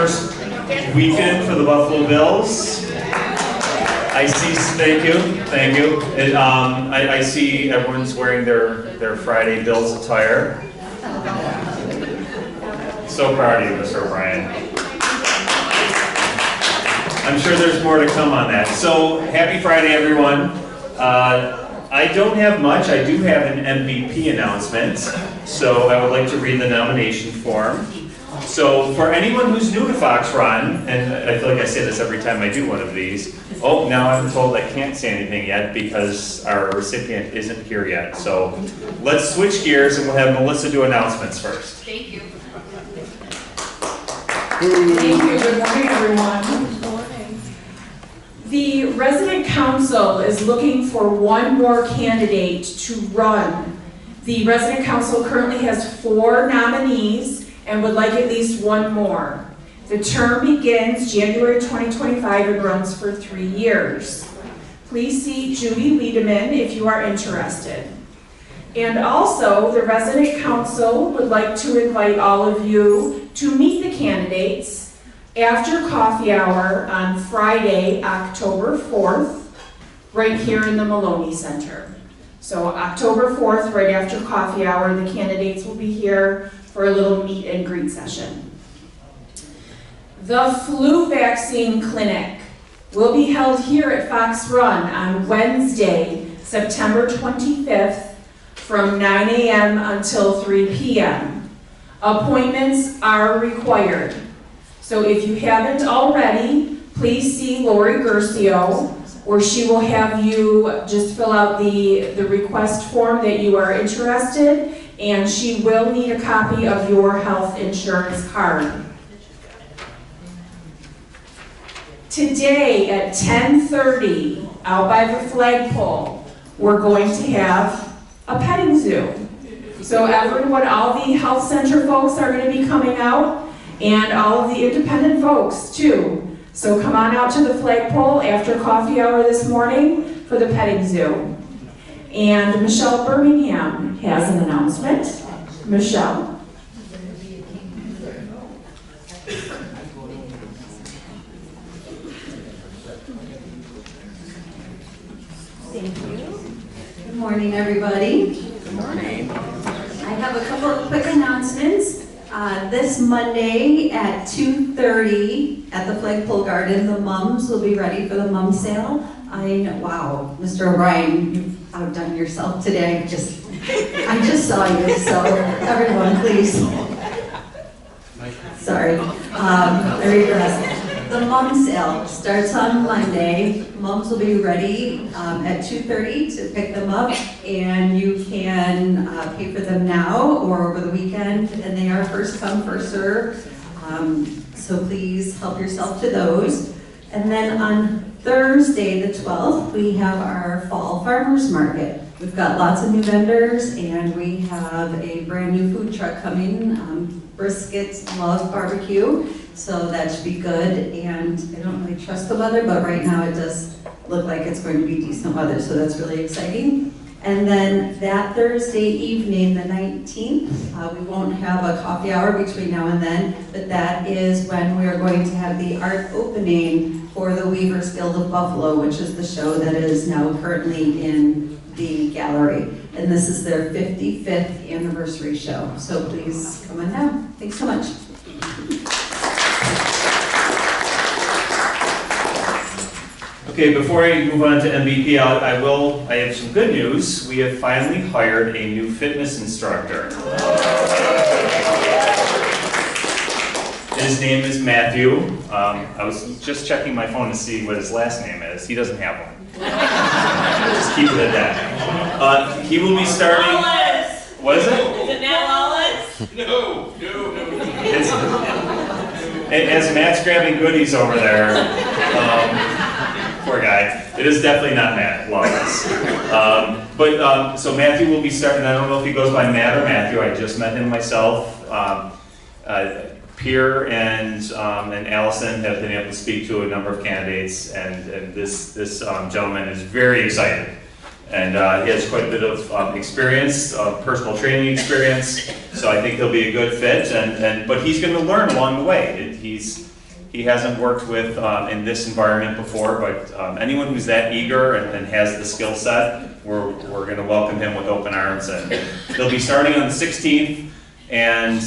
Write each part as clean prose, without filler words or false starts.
first weekend for the Buffalo Bills. I see, thank you. I see everyone's wearing their Friday Bills attire. So proud of you, Mr. O'Brien. I'm sure there's more to come on that. So, happy Friday, everyone. I don't have much. I do have an MVP announcement. So, I would like to read the nomination form. So, for anyone who's new to Fox Run, and I feel like I say this every time I do one of these, oh, now I'm told I can't say anything yet because our recipient isn't here yet. So, let's switch gears and we'll have Melissa do announcements first. Thank you. Thank you. Good morning, everyone. The Resident Council is looking for one more candidate to run. The Resident Council currently has 4 nominees and would like at least one more. The term begins January 2025 and runs for 3 years. Please see Judy Wiedemann if you are interested. And also, the Resident Council would like to invite all of you to meet the candidates after coffee hour on Friday, October 4th, right here in the Maloney Center. So October 4th, right after coffee hour, the candidates will be here for a little meet and greet session. The flu vaccine clinic will be held here at Fox Run on Wednesday, September 25th from 9 a.m. until 3 p.m. Appointments are required. So if you haven't already, please see Lori Gercio, where she will have you just fill out the request form that you are interested, and she will need a copy of your health insurance card. Today at 10:30, out by the flagpole, we're going to have a petting zoo. So everyone, all the health center folks are going to be coming out, and all of the independent folks too. So come on out to the flagpole after coffee hour this morning for the petting zoo. And Michelle Birmingham has an announcement. Michelle. Thank you. Good morning, everybody. Good morning. I have a couple of quick announcements. This Monday at 2:30 at the Flagpole Garden, the mums will be ready for the mum sale. I know, wow, Mr. O'Brien, you've outdone yourself today. I just saw you, so everyone, please. Sorry, I regress. The mum sale starts on Monday. Mums will be ready at 2:30 to pick them up, and you can pay for them now or over the weekend, and they are first come, first serve. So please help yourself to those. And then on Thursday, the 12th, we have our Fall Farmers Market. We've got lots of new vendors, and we have a brand new food truck coming, Briskets Love Barbecue. So that should be good, and I don't really trust the weather, but right now it does look like it's going to be decent weather, so that's really exciting. And then that Thursday evening, the 19th, we won't have a coffee hour between now and then, but that is when we are going to have the art opening for the Weavers Guild of Buffalo, which is the show that is now currently in the gallery. And this is their 55th anniversary show, so please come on down. Thanks so much. Okay, before I move on to MVP, I have some good news. We have finally hired a new fitness instructor. His name is Matthew. I was just checking my phone to see what his last name is. He doesn't have one. Just keep it at that. He will be starting. Wallace. What is it? Is it Nat Wallace? No. As Matt's grabbing goodies over there, poor guy. It is definitely not Matt Wallace. So Matthew will be starting. I don't know if he goes by Matt or Matthew. I just met him myself. Pierre and Allison have been able to speak to a number of candidates, and this gentleman is very excited. And he has quite a bit of experience, personal training experience, so I think he'll be a good fit. But he's going to learn along the way. he hasn't worked with in this environment before, but anyone who's that eager and has the skill set, we're going to welcome him with open arms. And he'll be starting on the 16th, and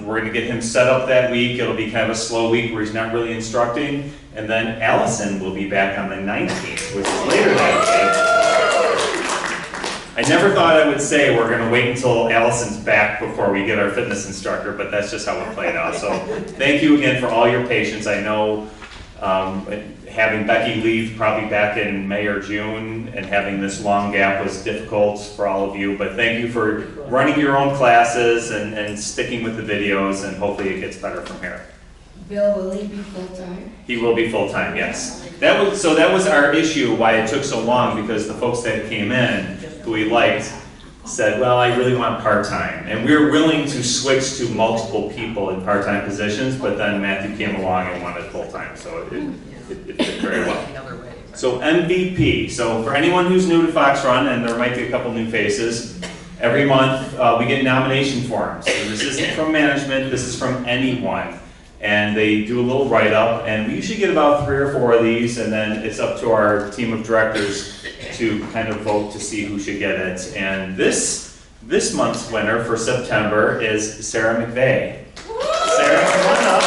we're going to get him set up that week. It'll be kind of a slow week where he's not really instructing. And then Allison will be back on the 19th, which is later that week. I never thought I would say we're going to wait until Allison's back before we get our fitness instructor, but that's just how it played out. So thank you again for all your patience. I know having Becky leave probably back in May or June and having this long gap was difficult for all of you, but thank you for running your own classes and sticking with the videos, and hopefully it gets better from here. Bill, will he be full-time? He will be full-time, yes. That was our issue, why it took so long, because the folks that came in, who we liked, said, well, I really want part-time. And we were willing to switch to multiple people in part-time positions, but then Matthew came along and wanted full-time, so it fit very well. So MVP, so for anyone who's new to Fox Run, and there might be a couple new faces, every month we get nomination forms. So this isn't from management, this is from anyone. And they do a little write-up, and we usually get about 3 or 4 of these, and then it's up to our team of directors to kind of vote to see who should get it. And this month's winner for September is Sarah McVeigh. Sarah, come on up.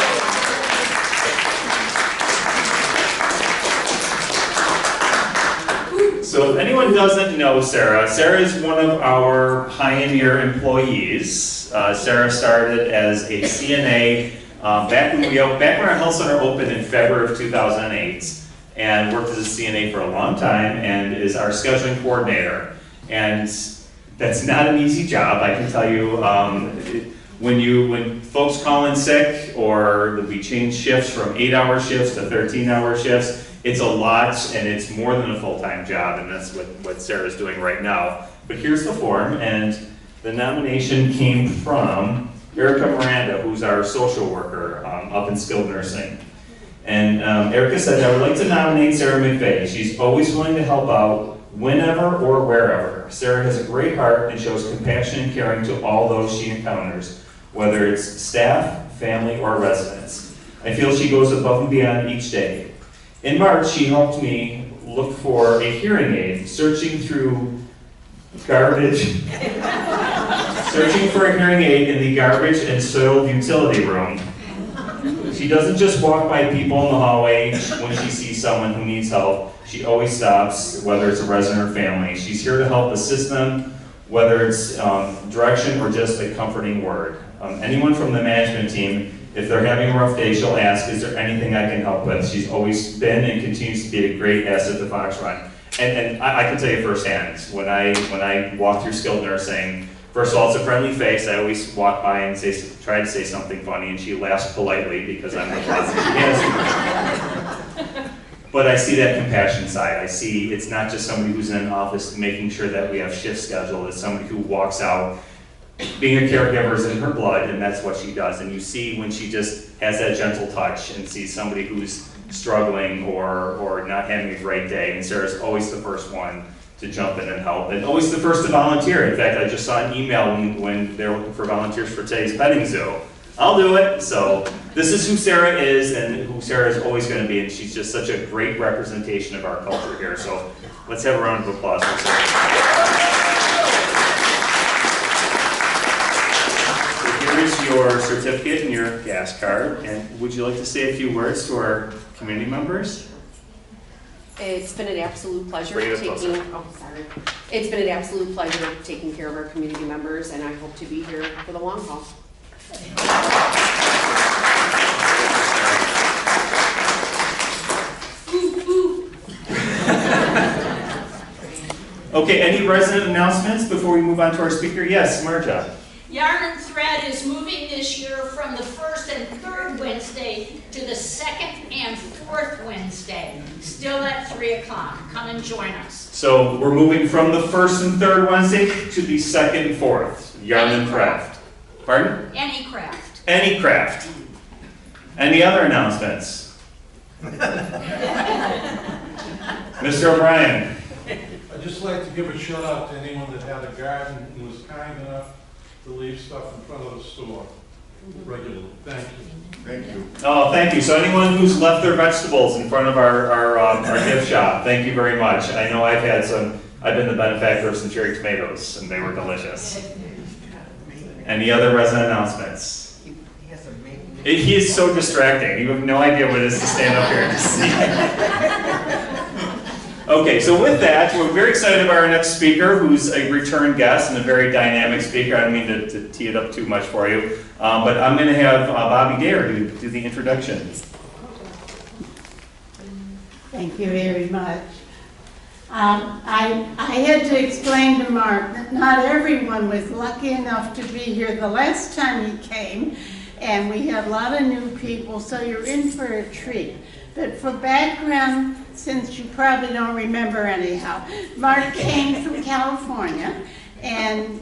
So if anyone doesn't know Sarah, Sarah is one of our pioneer employees. Sarah started as a CNA back when our health center opened in February of 2008, and worked as a CNA for a long time, and is our scheduling coordinator. And that's not an easy job, I can tell you. When folks call in sick, or we change shifts from 8-hour shifts to 13-hour shifts, it's a lot, and it's more than a full-time job, and that's what Sarah's doing right now. But here's the form, and the nomination came from Erica Miranda, who's our social worker up in skilled nursing. And Erica said, I would like to nominate Sarah McVeigh. She's always willing to help out whenever or wherever. Sarah has a great heart and shows compassion and caring to all those she encounters, whether it's staff, family, or residents. I feel she goes above and beyond each day. In March, she helped me look for a hearing aid, searching through garbage. Searching for a hearing aid in the garbage and soiled utility room. She doesn't just walk by people in the hallway when she sees someone who needs help. She always stops, whether it's a resident or family. She's here to help assist them, whether it's direction or just a comforting word. Anyone from the management team, if they're having a rough day, she'll ask, is there anything I can help with? She's always been and continues to be a great asset to Fox Run. And I can tell you firsthand, when I walk through skilled nursing, first of all, it's a friendly face. I always walk by and try to say something funny, and she laughs politely because I'm the boss. But I see that compassion side. I see it's not just somebody who's in an office making sure that we have shift scheduled. It's somebody who walks out. Being a caregiver is in her blood, and that's what she does. And you see when she just has that gentle touch and sees somebody who's struggling or not having a great day. And Sarah's always the first one to jump in and help, and always the first to volunteer. In fact, I just saw an email when they're looking for volunteers for today's petting zoo. I'll do it. So this is who Sarah is and who Sarah is always going to be, and she's just such a great representation of our culture here. So let's have a round of applause for Sarah. So here is your certificate and your gas card, and would you like to say a few words to our community members? It's been an absolute pleasure It's been an absolute pleasure taking care of our community members, and I hope to be here for the long haul. Okay, any resident announcements before we move on to our speaker? Yes, Marja. Yarn and Thread is moving this year from the first and third Wednesday to the second and fourth Wednesday, still at 3 o'clock. Come and join us. So we're moving from the first and third Wednesday to the second and fourth. Yarn and Thread. Pardon? Any craft. Any craft. Any other announcements? Mr. O'Brien. I'd just like to give a shout out to anyone that had a garden and was kind enough to leave stuff in front of the store regularly. Thank you. Thank you. Oh, thank you. So anyone who's left their vegetables in front of our gift shop, thank you very much. I know I've had some, I've been the benefactor of some cherry tomatoes, and they were delicious. Any other resident announcements? He is so distracting. You have no idea what it is to stand up here and just see. Okay, so with that, we're very excited about our next speaker, who's a return guest and a very dynamic speaker. I don't mean to tee it up too much for you, but I'm going to have Bobby Dare do the introduction. Thank you very much. I had to explain to Mark that not everyone was lucky enough to be here the last time he came, and we had a lot of new people, so you're in for a treat. But for background, since you probably don't remember anyhow, Mark came from California, and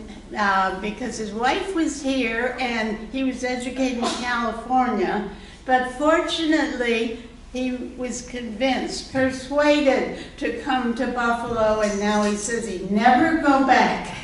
because his wife was here and he was educated in California, but fortunately he was convinced, persuaded to come to Buffalo, and now he says he'd never go back.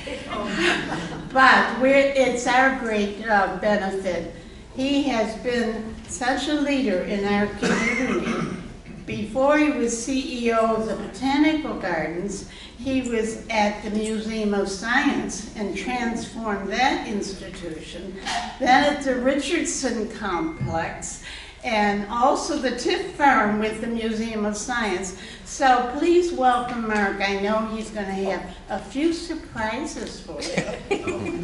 But it's our great benefit. He has been such a leader in our community. Before he was CEO of the Botanical Gardens, he was at the Museum of Science and transformed that institution. Then at the Richardson Complex, and also the Tiff Farm with the Museum of Science. So please welcome Mark. I know he's going to have a few surprises for you. Thank you so much.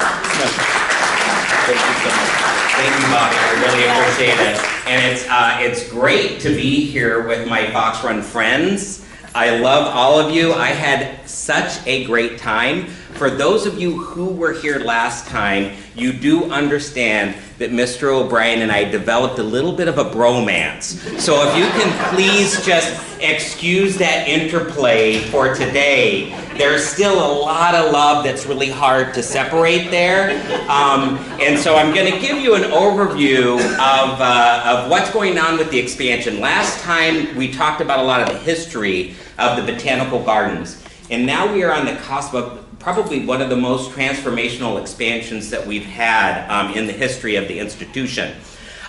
Thank you, Bobby. I really appreciate it. And it's great to be here with my Fox Run friends. I love all of you. I had such a great time. For those of you who were here last time, you do understand that Mr. O'Brien and I developed a little bit of a bromance. So if you can please just excuse that interplay for today. There's still a lot of love that's really hard to separate there. And so I'm going to give you an overview of what's going on with the expansion. Last time we talked about a lot of the history of the Botanical Gardens. And now we are on the cusp of probably one of the most transformational expansions that we've had in the history of the institution.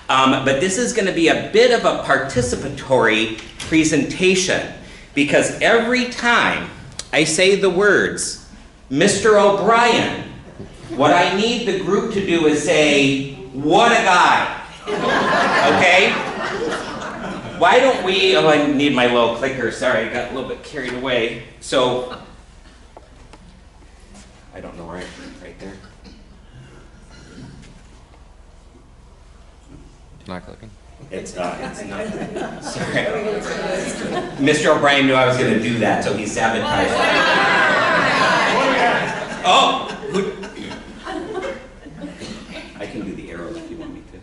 But this is going to be a bit of a participatory presentation, because every time I say the words, Mr. O'Brien, what I need the group to do is say, what a guy, okay? Why don't we, oh, I need my little clicker, sorry, I got a little bit carried away. So, I don't know where right there. Not clicking. It's not. Sorry. Mr. O'Brien knew I was going to do that, so he sabotaged it. Oh! I can do the arrows if you want me to.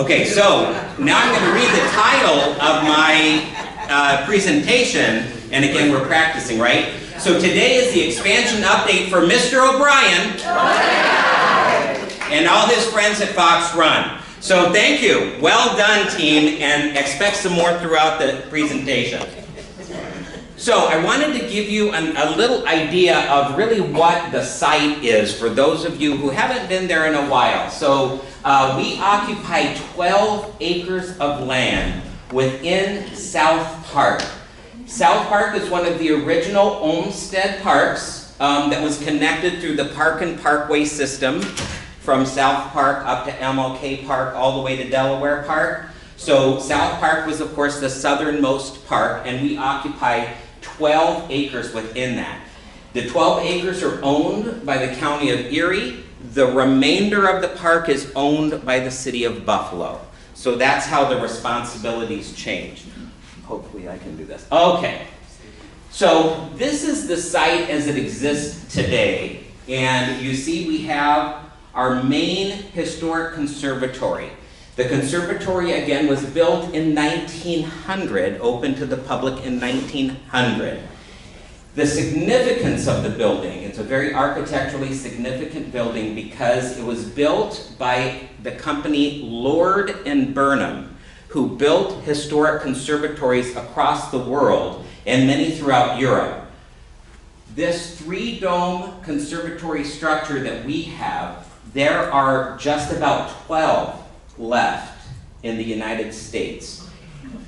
Okay, so now I'm going to read the title of my presentation, and again, we're practicing, right? So today is the expansion update for Mr. O'Brien and all his friends at Fox Run. So thank you. Well done, team, and expect some more throughout the presentation. So I wanted to give you a little idea of really what the site is for those of you who haven't been there in a while. So we occupy 12 acres of land within South Park. South Park is one of the original Olmsted parks that was connected through the Park and Parkway system from South Park up to MLK Park all the way to Delaware Park. So South Park was, of course, the southernmost park, and we occupy 12 acres within that. The 12 acres are owned by the County of Erie. The remainder of the park is owned by the City of Buffalo. So that's how the responsibilities change. Hopefully I can do this. Okay. So this is the site as it exists today. And you see we have our main historic conservatory. The conservatory, again, was built in 1900, opened to the public in 1900. The significance of the building, it's a very architecturally significant building because it was built by the company Lord and Burnham, who built historic conservatories across the world and many throughout Europe. This three-dome conservatory structure that we have there are just about 12 left in the United States.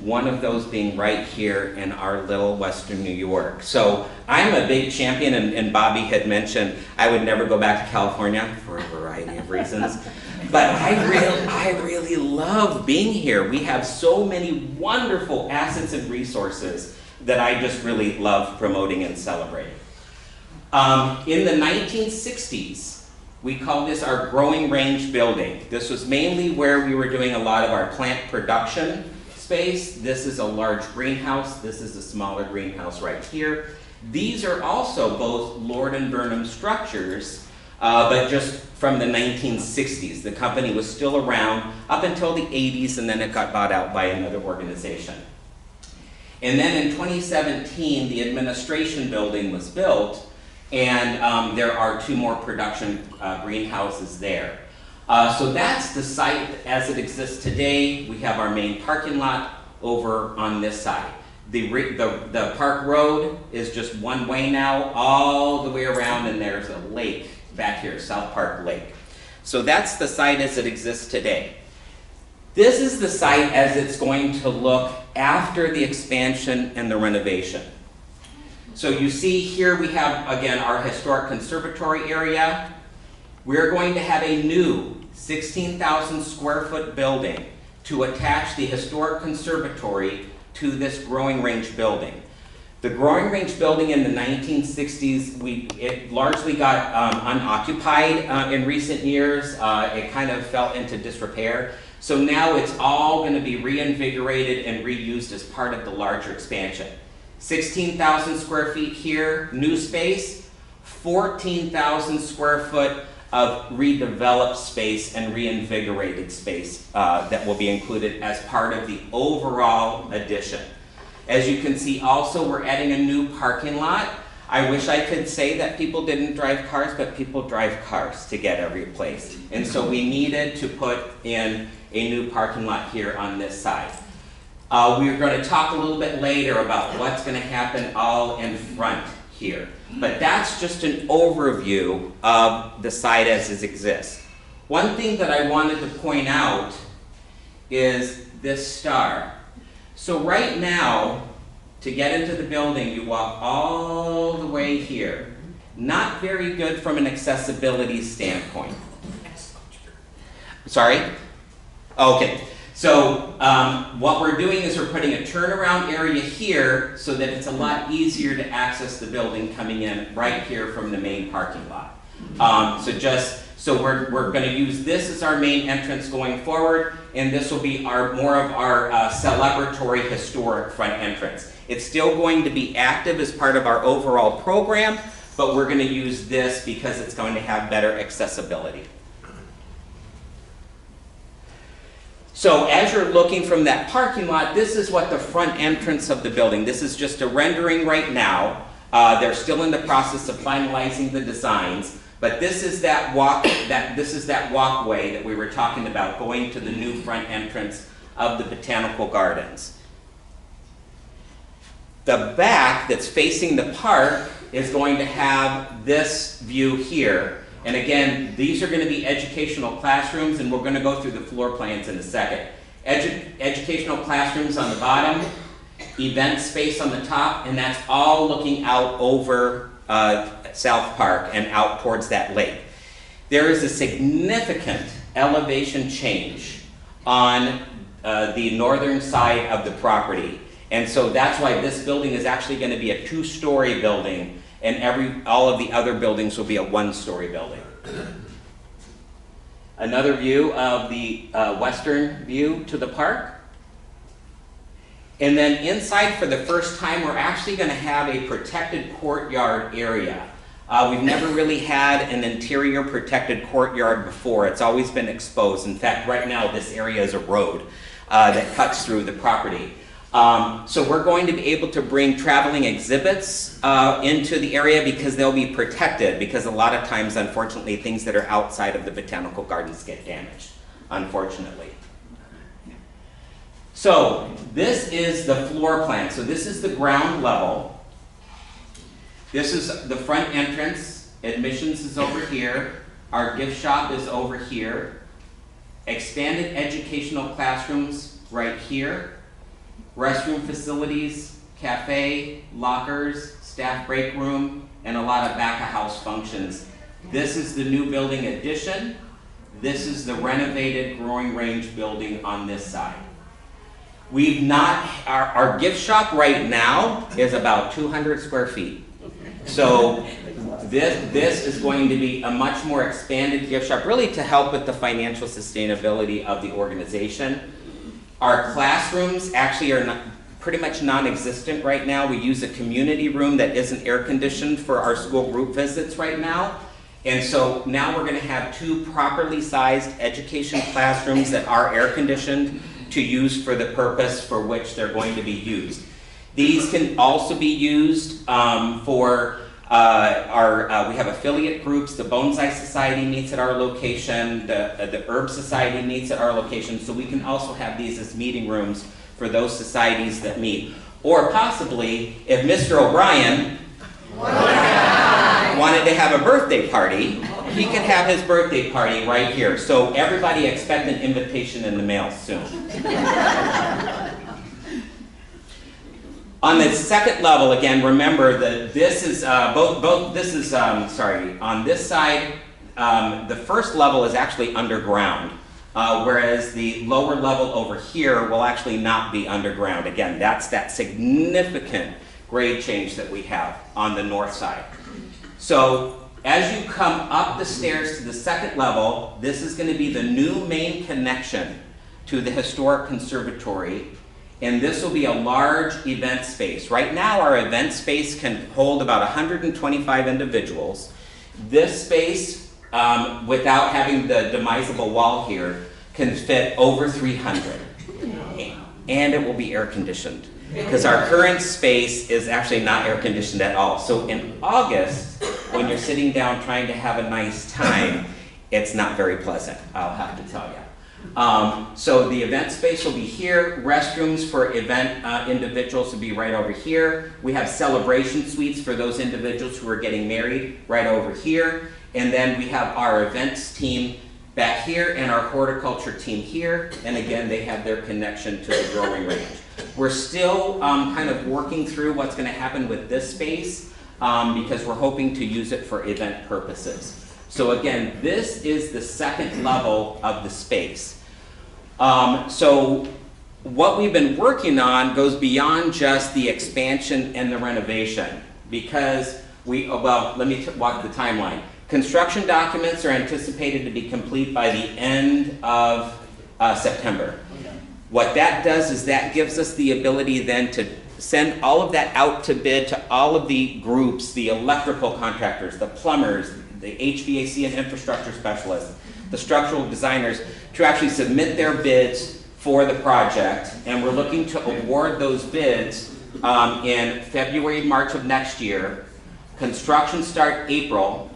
One of those being right here in our little Western New York. So I'm a big champion, and Bobby had mentioned I would never go back to California for a variety of reasons. But I really love being here. We have so many wonderful assets and resources that I just really love promoting and celebrating. In the 1960s, we called this our growing range building. This was mainly where we were doing a lot of our plant production space. This is a large greenhouse. This is a smaller greenhouse right here. These are also both Lord and Burnham structures, but just from the 1960s. The company was still around up until the 80s, and then it got bought out by another organization. And then in 2017, the administration building was built, and there are 2 more production greenhouses there. So that's the site as it exists today. We have our main parking lot over on this side. The park road is just one way now, all the way around, and there's a lake back here, South Park Lake. So that's the site as it exists today. This is the site as it's going to look after the expansion and the renovation. So you see here we have, again, our historic conservatory area. We're going to have a new 16,000 square foot building to attach the historic conservatory to this growing range building. The growing range building in the 1960s, it largely got unoccupied in recent years. It kind of fell into disrepair. So now it's all going to be reinvigorated and reused as part of the larger expansion. 16,000 square feet here, new space, 14,000 square foot of redeveloped space and reinvigorated space that will be included as part of the overall addition. As you can see also, we're adding a new parking lot. I wish I could say that people didn't drive cars, but people drive cars to get every place. And so we needed to put in a new parking lot here on this side. We're going to talk a little bit later about what's going to happen all in front here. But that's just an overview of the site as it exists. One thing that I wanted to point out is this star. So right now, to get into the building, you walk all the way here. Not very good from an accessibility standpoint. Sorry? Okay. So what we're doing is we're putting a turnaround area here so that it's a lot easier to access the building coming in right here from the main parking lot. So we're going to use this as our main entrance going forward, and this will be more of our celebratory historic front entrance. It's still going to be active as part of our overall program, but we're going to use this because it's going to have better accessibility. So as you're looking from that parking lot, this is what the front entrance of the building. This is just a rendering right now. They're still in the process of finalizing the designs, but this is that walkway that we were talking about going to the new front entrance of the Botanical Gardens. The back that's facing the park is going to have this view here. And again, these are going to be educational classrooms, and we're going to go through the floor plans in a second. Educational classrooms on the bottom, event space on the top, and that's all looking out over South Park and out towards that lake. There is a significant elevation change on the northern side of the property. And so that's why this building is actually going to be a 2-story building, and all of the other buildings will be a 1-story building. Another view of the western view to the park. And then inside, for the first time, we're actually going to have a protected courtyard area. We've never really had an interior protected courtyard before. It's always been exposed. In fact, right now this area is a road that cuts through the property. So we're going to be able to bring traveling exhibits into the area because they'll be protected, because a lot of times, unfortunately, things that are outside of the Botanical Gardens get damaged, unfortunately. So this is the floor plan. So this is the ground level. This is the front entrance. Admissions is over here. Our gift shop is over here. Expanded educational classrooms right here. Restroom facilities, cafe, lockers, staff break room, and a lot of back-of-house functions. This is the new building addition. This is the renovated growing range building on this side. We've not, our gift shop right now is about 200 square feet. So this is going to be a much more expanded gift shop, really to help with the financial sustainability of the organization. Our classrooms actually are pretty much non-existent right now. We use a community room that isn't air conditioned for our school group visits right now. And so now we're going to have 2 properly sized education classrooms that are air conditioned to use for the purpose for which they're going to be used. These can also be used for we have affiliate groups. The Bonsai Society meets at our location. The Herb Society meets at our location. So we can also have these as meeting rooms for those societies that meet. Or possibly, if Mr. O'Brien wanted to have a birthday party, he could have his birthday party right here. So everybody expect an invitation in the mail soon. On the second level, again, remember that this is on this side, the first level is actually underground, whereas the lower level over here will actually not be underground. Again, that's that significant grade change that we have on the north side. So as you come up the stairs to the second level, this is going to be the new main connection to the historic conservatory. And this will be a large event space. Right now, our event space can hold about 125 individuals. This space, without having the demisable wall here, can fit over 300. And it will be air conditioned, because our current space is actually not air conditioned at all. So in August, when you're sitting down trying to have a nice time, it's not very pleasant, I'll have to tell you. So the event space will be here. Restrooms for event individuals will be right over here. We have celebration suites for those individuals who are getting married right over here. And then we have our events team back here and our horticulture team here. And again, they have their connection to the growing range. We're still kind of working through what's going to happen with this space because we're hoping to use it for event purposes. So again, this is the second level of the space. So what we've been working on goes beyond just the expansion and the renovation, because let me walk the timeline. Construction documents are anticipated to be complete by the end of September. What that does is that gives us the ability then to send all of that out to bid to all of the groups, the electrical contractors, the plumbers, the HVAC and infrastructure specialists, the structural designers, to actually submit their bids for the project. And we're looking to award those bids in February, March of next year. Construction start April.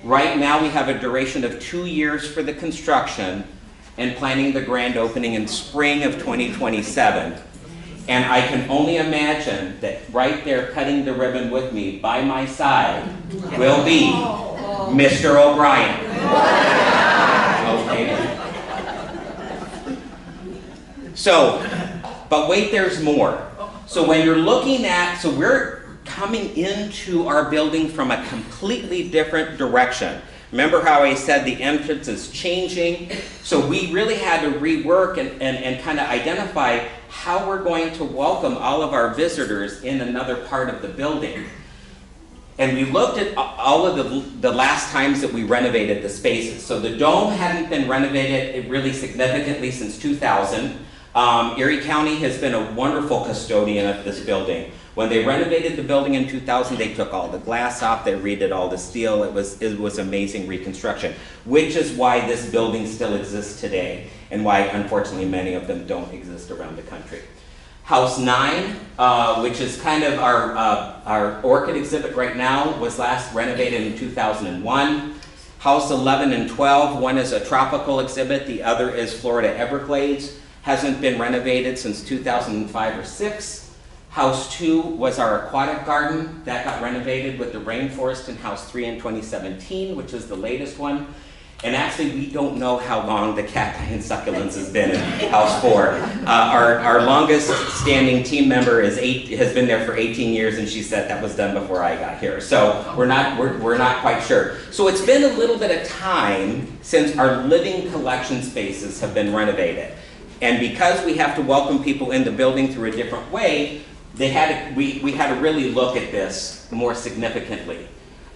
Right now we have a duration of 2 years for the construction and planning the grand opening in spring of 2027. And I can only imagine that right there cutting the ribbon with me by my side will be Mr. O'Brien. Okay. So, but wait, there's more. So when you're looking at, so we're coming into our building from a completely different direction. Remember how I said the entrance is changing? So we really had to rework and kind of identify how we're going to welcome all of our visitors in another part of the building. And we looked at all of the last times that we renovated the spaces. So the dome hadn't been renovated really significantly since 2000. Erie County has been a wonderful custodian of this building. When they renovated the building in 2000, they took all the glass off, they redid all the steel. It was amazing reconstruction, which is why this building still exists today, and why, unfortunately, many of them don't exist around the country. House 9, which is kind of our orchid exhibit right now, was last renovated in 2001. House 11 and 12, one is a tropical exhibit, the other is Florida Everglades. Hasn't been renovated since 2005 or 6. House 2 was our aquatic garden. That got renovated with the rainforest in House 3 in 2017, which is the latest one. And actually, we don't know how long the cacti and succulents has been in House 4. Our longest standing team member has been there for 18 years, and she said that was done before I got here. So we're not quite sure. So it's been a little bit of time since our living collection spaces have been renovated. And because we have to welcome people in the building through a different way, we had to really look at this more significantly.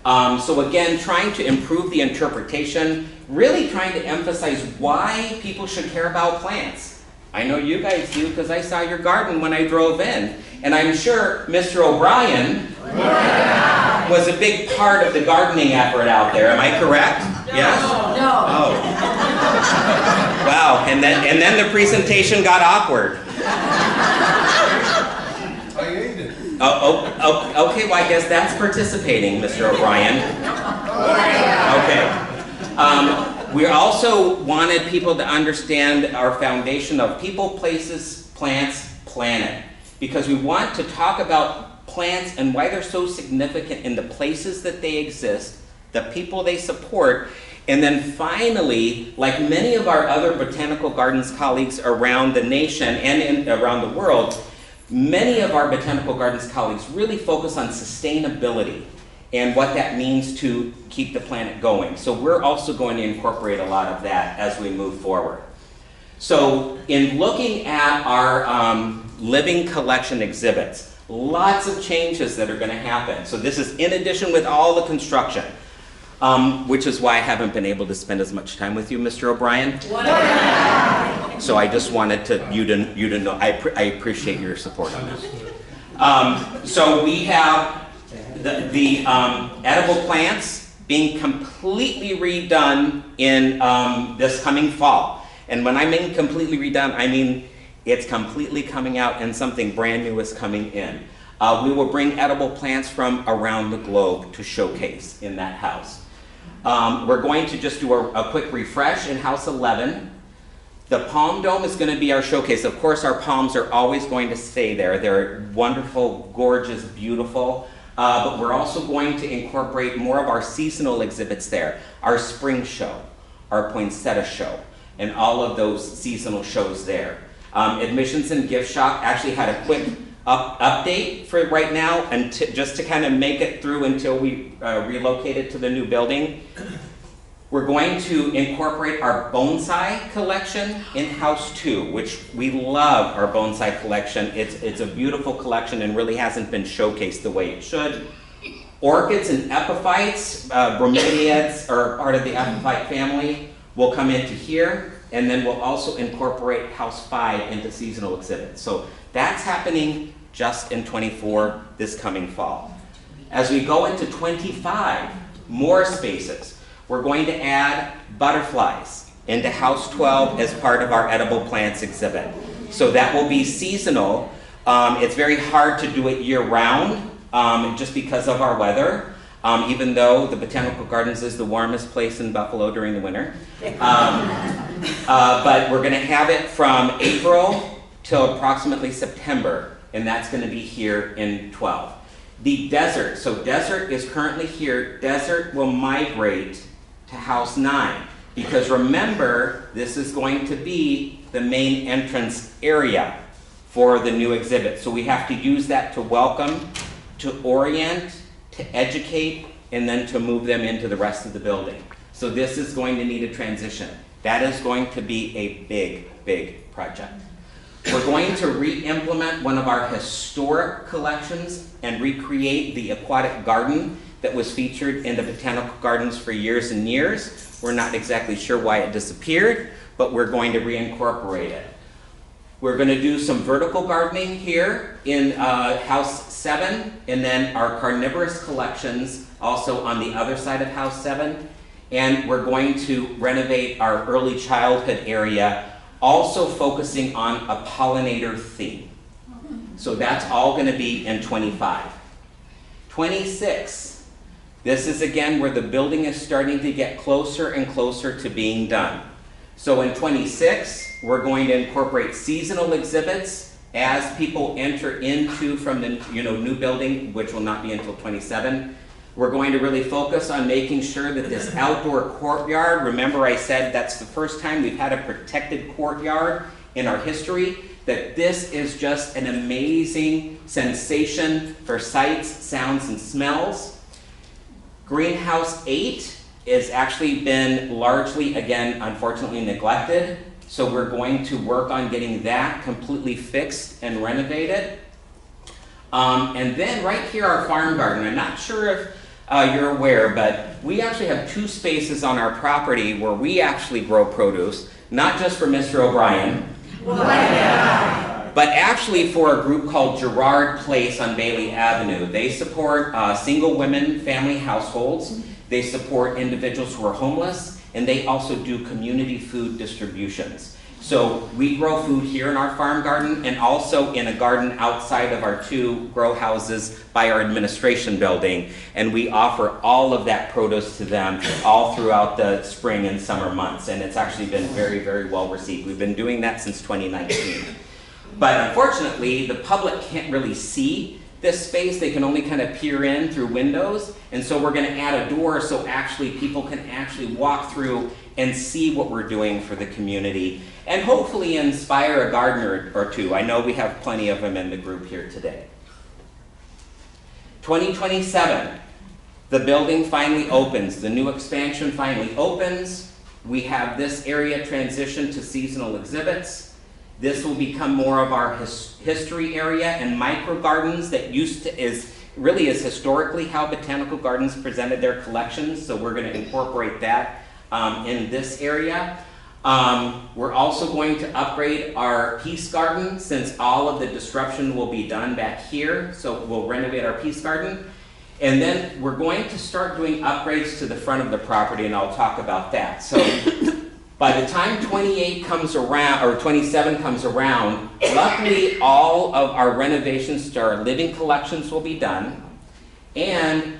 So again, trying to improve the interpretation, really trying to emphasize why people should care about plants. I know you guys do because I saw your garden when I drove in. And I'm sure Mr. O'Brien was a big part of the gardening effort out there. Am I correct? Yes? No. Oh. Wow, and then the presentation got awkward. I ate it. Okay, well I guess that's participating, Mr. O'Brien. Okay. We also wanted people to understand our foundation of people, places, plants, planet. Because we want to talk about plants and why they're so significant in the places that they exist, the people they support, and then finally, like many of our other botanical gardens colleagues around the nation and around the world, many of our botanical gardens colleagues really focus on sustainability and what that means to keep the planet going. So we're also going to incorporate a lot of that as we move forward. So in looking at our living collection exhibits, lots of changes that are going to happen. So this is in addition with all the construction, which is why I haven't been able to spend as much time with you, Mr. O'Brien. So I just wanted you to know, I appreciate your support on this. So we have the edible plants being completely redone in this coming fall. And when I mean completely redone, I mean it's completely coming out and something brand new is coming in. We will bring edible plants from around the globe to showcase in that house. We're going to just do a quick refresh in House 11. The Palm Dome is going to be our showcase. Of course, our palms are always going to stay there. They're wonderful, gorgeous, beautiful. But we're also going to incorporate more of our seasonal exhibits there. Our spring show, our poinsettia show, and all of those seasonal shows there. Admissions and gift shop actually had a quick update for right now, and just to kind of make it through until we relocated to the new building. We're going to incorporate our bonsai collection in House 2, which we love our bonsai collection. It's a beautiful collection and really hasn't been showcased the way it should. Orchids and epiphytes, bromeliads are part of the epiphyte family, will come into here, and then we'll also incorporate House 5 into seasonal exhibits. So that's happening just in 24 this coming fall. As we go into 25, more spaces. We're going to add butterflies into House 12 as part of our edible plants exhibit. So that will be seasonal. It's very hard to do it year-round just because of our weather, even though the Botanical Gardens is the warmest place in Buffalo during the winter. But we're going to have it from April till approximately September, and that's going to be here in 12. The desert, so desert is currently here. Desert will migrate to House 9, because remember, this is going to be the main entrance area for the new exhibit. So we have to use that to welcome, to orient, to educate, and then to move them into the rest of the building. So this is going to need a transition. That is going to be a big, big project. We're going to re-implement one of our historic collections and recreate the aquatic garden that was featured in the Botanical Gardens for years and years. We're not exactly sure why it disappeared, but we're going to reincorporate it. We're going to do some vertical gardening here in House 7, and then our carnivorous collections also on the other side of House 7. And we're going to renovate our early childhood area, also focusing on a pollinator theme. So that's all going to be in 25. 26. This is again where the building is starting to get closer and closer to being done. So in 26, we're going to incorporate seasonal exhibits as people enter into from the new building, which will not be until 27. We're going to really focus on making sure that this outdoor courtyard, remember I said that's the first time we've had a protected courtyard in our history, that this is just an amazing sensation for sights, sounds, and smells. Greenhouse 8 has actually been largely, again, unfortunately neglected. So we're going to work on getting that completely fixed and renovated. And then right here, our farm garden. I'm not sure if you're aware, but we actually have 2 spaces on our property where we actually grow produce, not just for Mr. O'Brien, but actually for a group called Gerard Place on Bailey Avenue. They support single women family households. They support individuals who are homeless, and they also do community food distributions. So we grow food here in our farm garden and also in a garden outside of our 2 grow houses by our administration building. And we offer all of that produce to them all throughout the spring and summer months. And it's actually been very, very well received. We've been doing that since 2019. But unfortunately, the public can't really see this space. They can only kind of peer in through windows. And so we're going to add a door so actually people can actually walk through and see what we're doing for the community and hopefully inspire a gardener or 2. I know we have plenty of them in the group here today. 2027, the building finally opens. The new expansion finally opens. We have this area transition to seasonal exhibits. This will become more of our history area and micro gardens that really is historically how botanical gardens presented their collections. So we're going to incorporate that in this area. We're also going to upgrade our Peace Garden since all of the disruption will be done back here. So we'll renovate our Peace Garden. And then we're going to start doing upgrades to the front of the property, and I'll talk about that. So by the time 28 comes around, or 27 comes around, luckily all of our renovations to our living collections will be done, and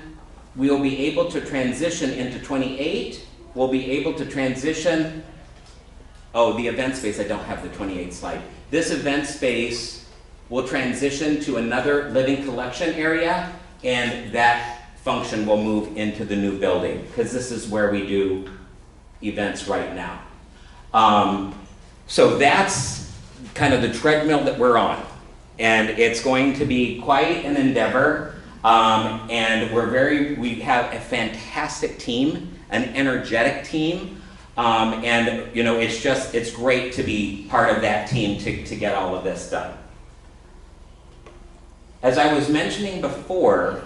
we'll be able to transition into 28. We'll be able to transition, the event space, I don't have the 28 slide. This event space will transition to another living collection area, and that function will move into the new building, because this is where we do events right now. So that's kind of the treadmill that we're on, and it's going to be quite an endeavor, and we have a fantastic team, an energetic team, and you know, it's great to be part of that team to get all of this done. As I was mentioning before,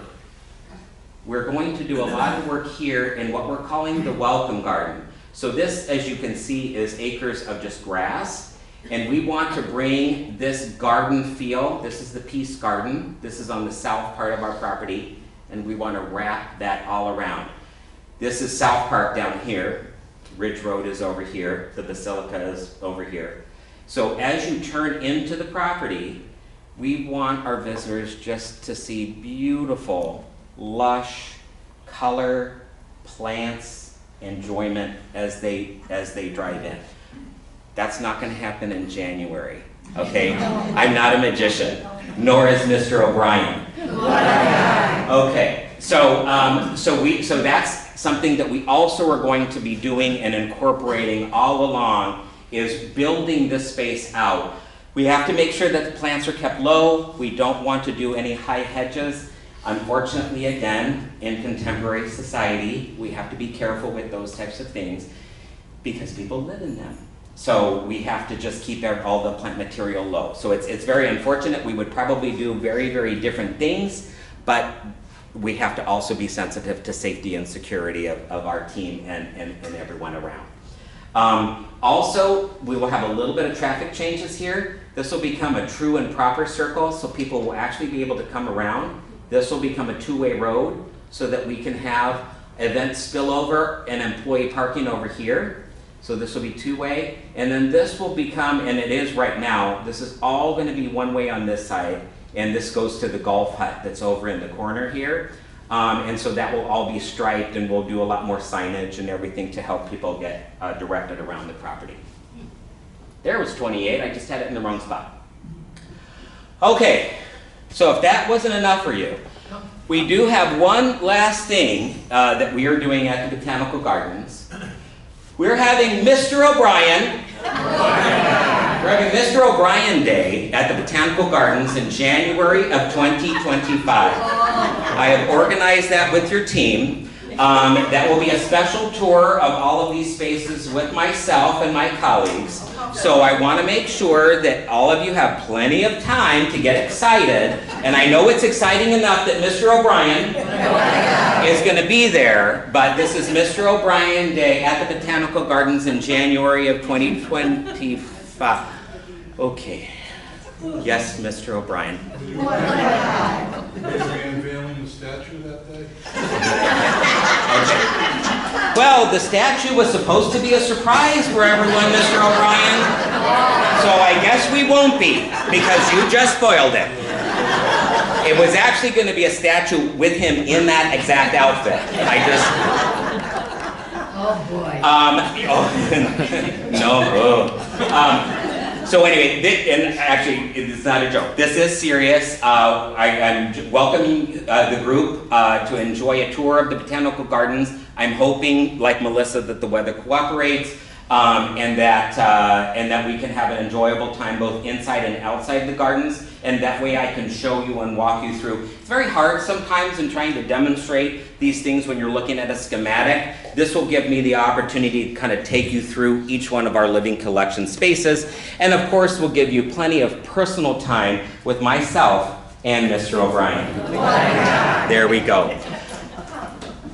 we're going to do a lot of work here in what we're calling the Welcome Garden. So this, as you can see, is acres of just grass, and we want to bring this garden feel. This is the Peace Garden. This is on the south part of our property, and we want to wrap that all around. This is South Park down here. Ridge Road is over here. The Basilica is over here. So as you turn into the property, we want our visitors just to see beautiful, lush, color, plants, enjoyment as they drive in. That's not going to happen in January, okay? I'm not a magician, nor is Mr. O'Brien. Okay, so that's something that we also are going to be doing and incorporating all along, is building this space out. We have to make sure that the plants are kept low. We don't want to do any high hedges. Unfortunately, again, in contemporary society, we have to be careful with those types of things because people live in them. So we have to just keep all the plant material low. So it's very unfortunate. We would probably do very, very different things, but we have to also be sensitive to safety and security of our team and everyone around. Also, we will have a little bit of traffic changes here. This will become a true and proper circle, so people will actually be able to come around. This will become a two-way road so that we can have event spillover and employee parking over here. So this will be two-way. And then this will become, and it is right now, this is all going to be one-way on this side. And this goes to the golf hut that's over in the corner here. And so that will all be striped, and we'll do a lot more signage and everything to help people get directed around the property. There was 28, I just had it in the wrong spot. Okay, so if that wasn't enough for you, We do have one last thing that we are doing at the Botanical Gardens. We're having Mr. O'Brien. We're having Mr. O'Brien Day at the Botanical Gardens in January of 2025. I have organized that with your team. That will be a special tour of all of these spaces with myself and my colleagues. So I want to make sure that all of you have plenty of time to get excited. And I know it's exciting enough that Mr. O'Brien is going to be there, but this is Mr. O'Brien Day at the Botanical Gardens in January of 2025. Okay. Yes, Mr. O'Brien. Is we unveiling the statue that day? Well, the statue was supposed to be a surprise for everyone, Mr. O'Brien. So I guess we won't be, because you just spoiled it. It was actually going to be a statue with him in that exact outfit. Oh, boy. So anyway, and actually, it's not a joke. This is serious. I'm welcoming the group to enjoy a tour of the Botanical Gardens. I'm hoping, like Melissa, that the weather cooperates and that we can have an enjoyable time both inside and outside the gardens. And that way I can show you and walk you through. It's very hard sometimes in trying to demonstrate these things when you're looking at a schematic. This will give me the opportunity to kind of take you through each one of our living collection spaces. And of course, we'll give you plenty of personal time with myself and Mr. O'Brien. There we go.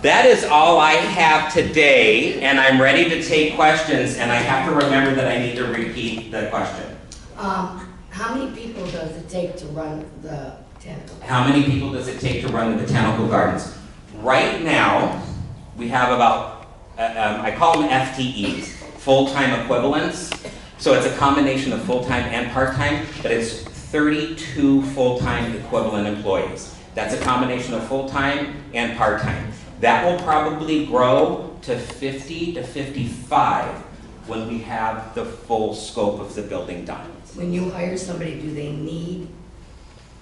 That is all I have today, and I'm ready to take questions, and I have to remember that I need to repeat the question. How many people does it take to run the botanical? How many people does it take to run the Botanical Gardens? Right now, we have about, I call them FTEs, full-time equivalents. So it's a combination of full-time and part-time, but it's 32 full-time equivalent employees. That's a combination of full-time and part-time. That will probably grow to 50 to 55 when we have the full scope of the building done. When you hire somebody, do they need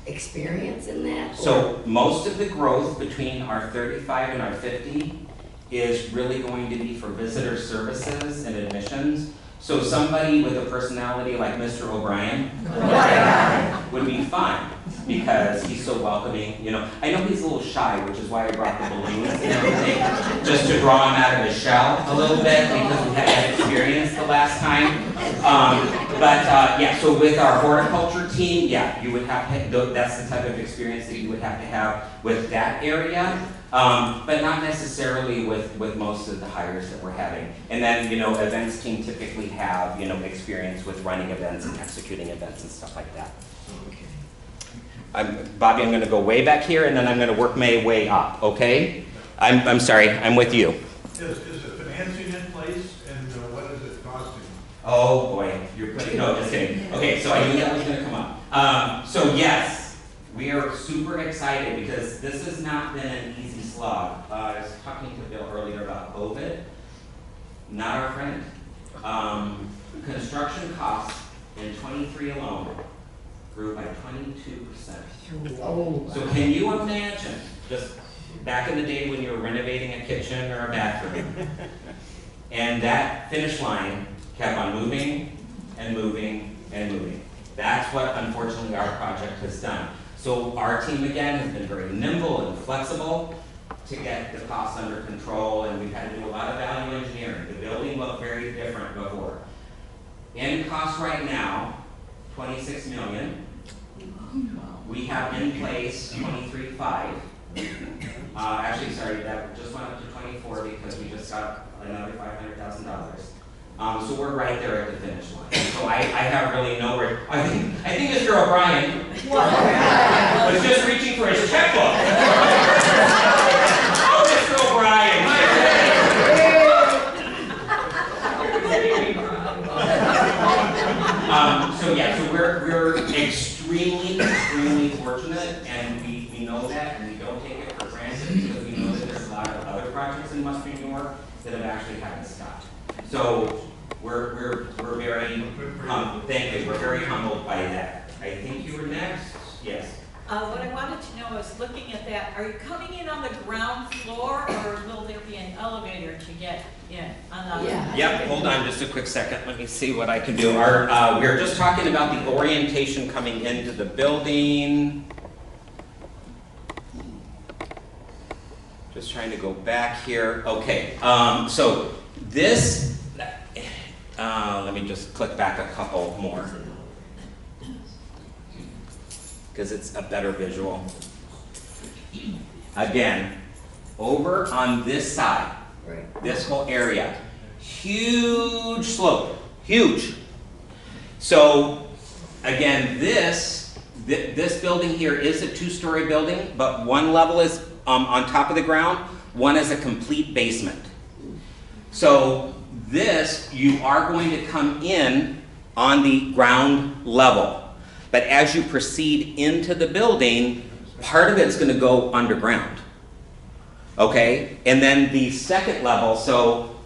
experience in that? So most of the growth between our 35 and our 50 is really going to be for visitor services and admissions. So somebody with a personality like Mr. O'Brien would be fine because he's so welcoming. You know, I know he's a little shy, which is why I brought the balloons and everything, just to draw him out of his shell a little bit because we had that experience the last time. Yeah, so with our horticulture team, yeah, you would have to, that's the type of experience that you would have to have with that area. But not necessarily with most of the hires that we're having. And then, you know, events team typically have, you know, experience with running events and executing events and stuff like that. Bobby, I'm going to go way back here and then I'm going to work my way up, okay? I'm sorry, I'm with you. Is the financing in place and what is it costing? Oh boy, you're putting, no, just kidding. Okay, so I knew that was going to come up. So yes, we are super excited because this has not been an easy slog. I was talking to Bill earlier about COVID. Not our friend. Construction costs in 23 alone grew by 22%. Oh. So can you imagine, just back in the day when you were renovating a kitchen or a bathroom, and that finish line kept on moving and moving and moving. That's what, unfortunately, our project has done. So our team, again, has been very nimble and flexible to get the costs under control, and we've had to do a lot of value engineering. The building looked very different before. In cost right now, $26 million. We have in place 23.5. Actually, sorry, that just went up to 24 because we just got another $500,000. So we're right there at the finish line. So I have really nowhere. I think Mr. O'Brien was just reaching for his checkbook. Oh, Mr. O'Brien, so yeah, so we're extremely fortunate, and we know that, and we don't take it for granted because we know that there's a lot of other projects in West New York that have actually had to stop. So we're very thank you. We're very humbled by that. I think you were next. Yes. What I wanted to know is, looking at that, are you coming in on the ground floor, or will there be an elevator to get in? Yep, hold on just a quick second. Let me see what I can do. We were just talking about the orientation coming into the building. Just trying to go back here. Okay, so this, let me just click back a couple more, because it's a better visual. Again, over on this side, this whole area, huge slope, huge. So again, this building here is a 2-story building, but one level is on top of the ground, one is a complete basement. So this, you are going to come in on the ground level. But as you proceed into the building, part of it's going to go underground. Okay? And then the second level, so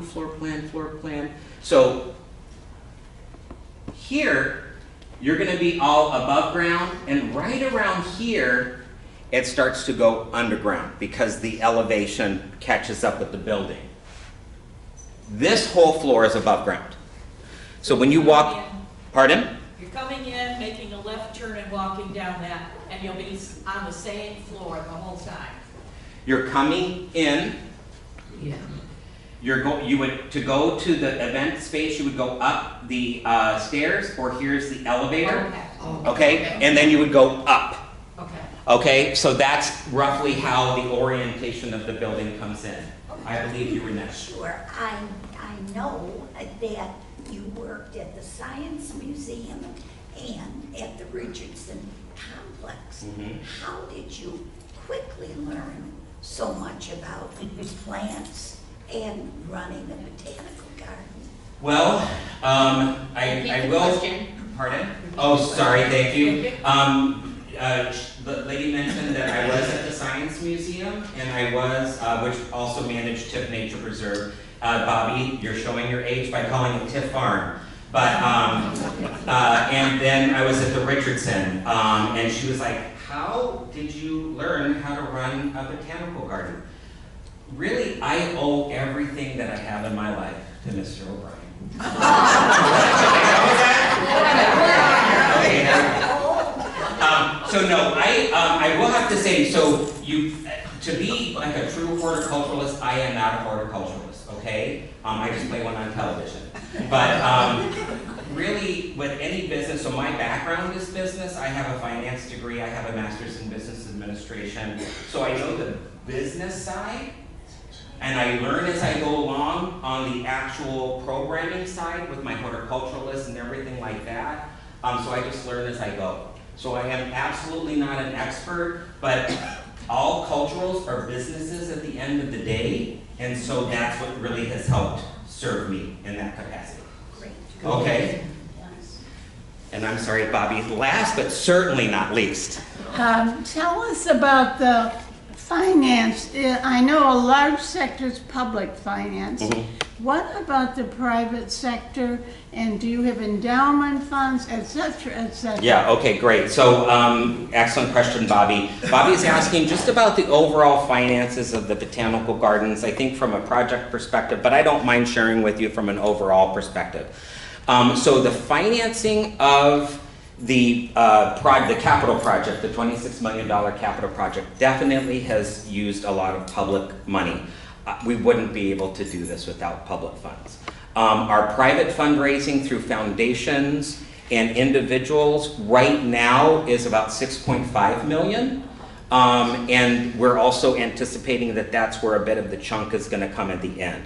floor plan. So here, you're going to be all above ground, and right around here, it starts to go underground because the elevation catches up with the building. This whole floor is above ground. So when you walk, pardon? You're coming in, making a left turn and walking down that, and you'll be on the same floor the whole time. You're coming in. Yeah. To go to the event space, you would go up the stairs, or here's the elevator. Okay. And then you would go up. Okay, so that's roughly how the orientation of the building comes in. I believe you were next. Sure, I know that you worked at the Science Museum and at the Richardson Complex. Mm-hmm. How did you quickly learn so much about plants and running a botanical garden? Well, I will. Pardon? Oh, sorry. Thank you. The lady mentioned that I was at the Science Museum, and I was, which also managed Tiff Nature Preserve. Bobby, you're showing your age by calling it Tiff Farm. But, and then I was at the Richardson, and she was like, how did you learn how to run a botanical garden? Really, I owe everything that I have in my life to Mr. O'Brien. So no, I will have to say, so to be like a true horticulturalist, I am not a horticulturalist, okay? I just play one on television. But really, with any business, so my background is business. I have a finance degree, I have a master's in business administration. So I know the business side, and I learn as I go along on the actual programming side with my horticulturalist and everything like that. So I just learn as I go. So I am absolutely not an expert, but all culturals are businesses at the end of the day, and so that's what really has helped serve me in that capacity. Great. Okay? And I'm sorry, Bobby, last but certainly not least. Tell us about the finance. I know a large sector is public finance. Mm-hmm. What about the private sector, and do you have endowment funds, et cetera, et cetera? Yeah, okay, great. So, excellent question, Bobby. Bobby's asking just about the overall finances of the botanical gardens, I think from a project perspective, but I don't mind sharing with you from an overall perspective. So the financing of the capital project, the $26 million capital project, definitely has used a lot of public money. We wouldn't be able to do this without public funds. Our private fundraising through foundations and individuals right now is about $6.5 million. And we're also anticipating that that's where a bit of the chunk is going to come at the end.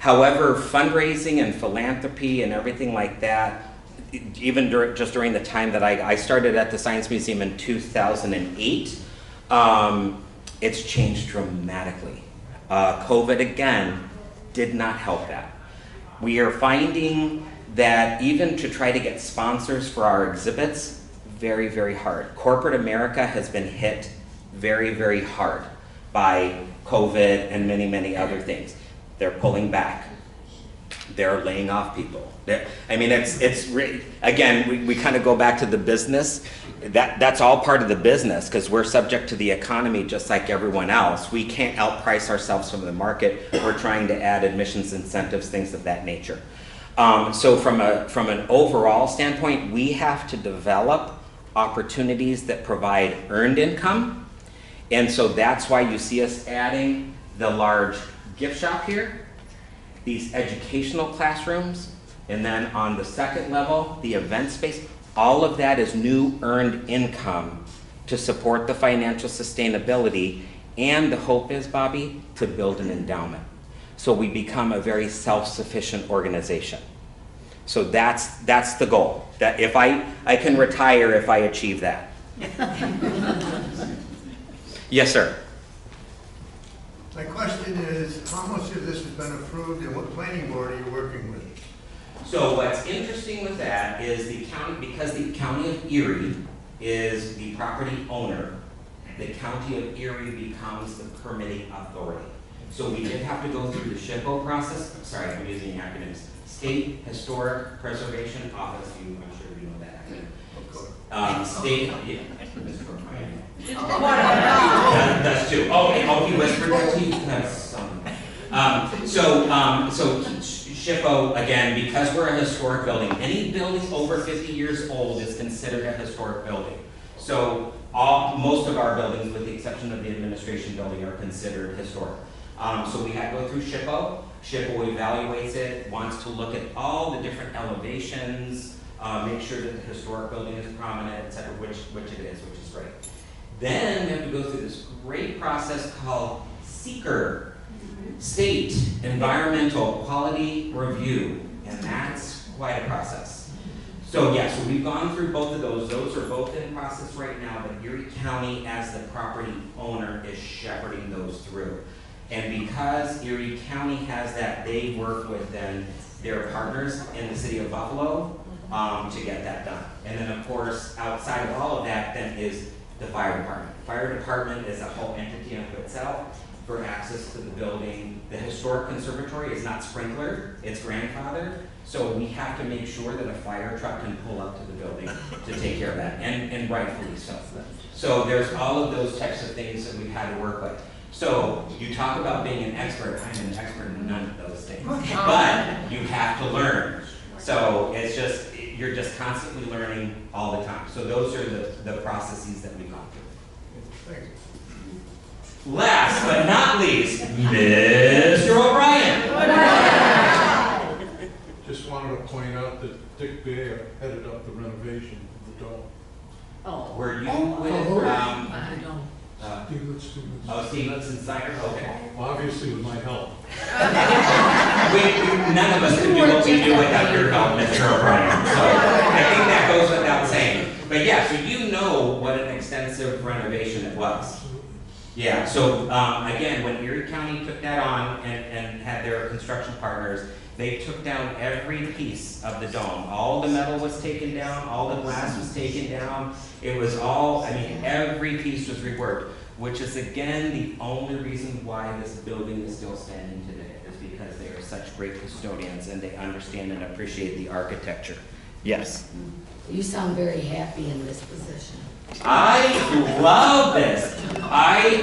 However, fundraising and philanthropy and everything like that, even just during the time that I started at the Science Museum in 2008, it's changed dramatically. COVID, again, did not help that. We are finding that even to try to get sponsors for our exhibits, very, very hard. Corporate America has been hit very, very hard by COVID and many, many other things. They're pulling back. They're laying off people. I mean, again, we kind of go back to the business. That's all part of the business because we're subject to the economy just like everyone else. We can't outprice ourselves from the market. We're trying to add admissions incentives, things of that nature. So from an overall standpoint, we have to develop opportunities that provide earned income. And so that's why you see us adding the large gift shop here, these educational classrooms, and then on the second level, the event space. All of that is new earned income to support the financial sustainability, and the hope is, Bobby, to build an endowment. So we become a very self-sufficient organization. So that's the goal. That if I can retire if I achieve that. Yes, sir. My question is, how much of this has been approved and what planning board are you working with? So what's interesting with that is the county, because the County of Erie is the property owner, the County of Erie becomes the permitting authority. So we did have to go through the SHPO process. Sorry, I'm using acronyms. State Historic Preservation Office. I'm sure you know that acronym. State, yeah, Mr. O'Brien. That's two. Oh, he whispered that to you? That's so SHPO, again, because we're a historic building, any building over 50 years old is considered a historic building. So most of our buildings, with the exception of the administration building, are considered historic. So we had to go through SHPO. SHPO evaluates it, wants to look at all the different elevations, make sure that the historic building is prominent, etc., which it is, which is great. Then we have to go through this great process called SEEKR, State Environmental Quality Review, and that's quite a process. So yeah, so we've gone through both of those. Those are both in process right now, but Erie County, as the property owner, is shepherding those through. And because Erie County has that, they work with then their partners in the city of Buffalo to get that done. And then of course, outside of all of that then is the fire department. Fire department is a whole entity unto itself for access to the building. The historic conservatory is not sprinklered, it's grandfathered. So we have to make sure that a fire truck can pull up to the building to take care of that, and rightfully so. So there's all of those types of things that we've had to work with. So you talk about being an expert, I'm an expert in none of those things. But you have to learn. So it's just, you're just constantly learning all the time. So those are the processes that we've gone through. Thanks. Last but not least, Mr. O'Brien. Just wanted to point out that Dick Baer headed up the renovation of the dome. Oh. Were you with, Stevens Insider? Okay. Obviously with my help. None of us could do what we do without your help, Mr. O'Brien. So I think that goes without saying. But yeah, so you know what an extensive renovation it was. Yeah, so again, when Erie County took that on and had their construction partners, they took down every piece of the dome. All the metal was taken down, all the glass was taken down. It was all, I mean, every piece was reworked, which is again the only reason why this building is still standing today, is because they are such great custodians and they understand and appreciate the architecture. Yes? You sound very happy in this position. I love this. I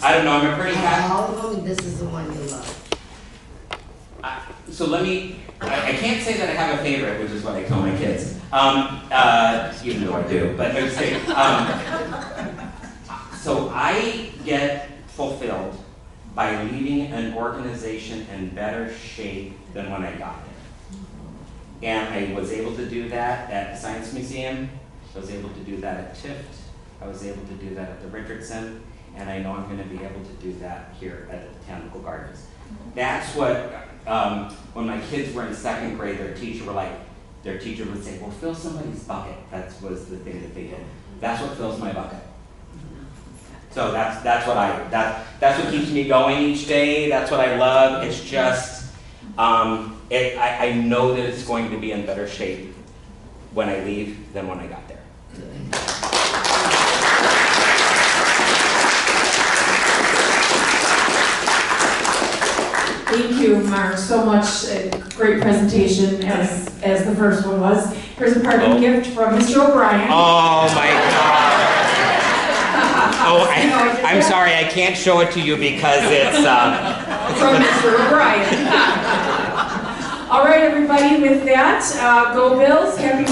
don't know, I'm a pretty happy. All of them, this is the one you love. So let me, I can't say that I have a favorite, which is what I tell my kids. Even though I do, but let's say, so I get fulfilled by leaving an organization in better shape than when I got there. And I was able to do that at the Science Museum. I was able to do that at TIFT. I was able to do that at the Richardson. And I know I'm going to be able to do that here at the Botanical Gardens. That's what, when my kids were in second grade, their teacher would say, well, fill somebody's bucket. That was the thing that they did. That's what fills my bucket. So that's what keeps me going each day. That's what I love. It's just, I know that it's going to be in better shape when I leave than when I got there. Thank you, Mark, so much. great presentation as the first one was. Here's a parting gift from Mr. O'Brien. Oh my God. Oh, I'm sorry, I can't show it to you because it's From Mr. O'Brien. All right, everybody, with that, go Bills, happy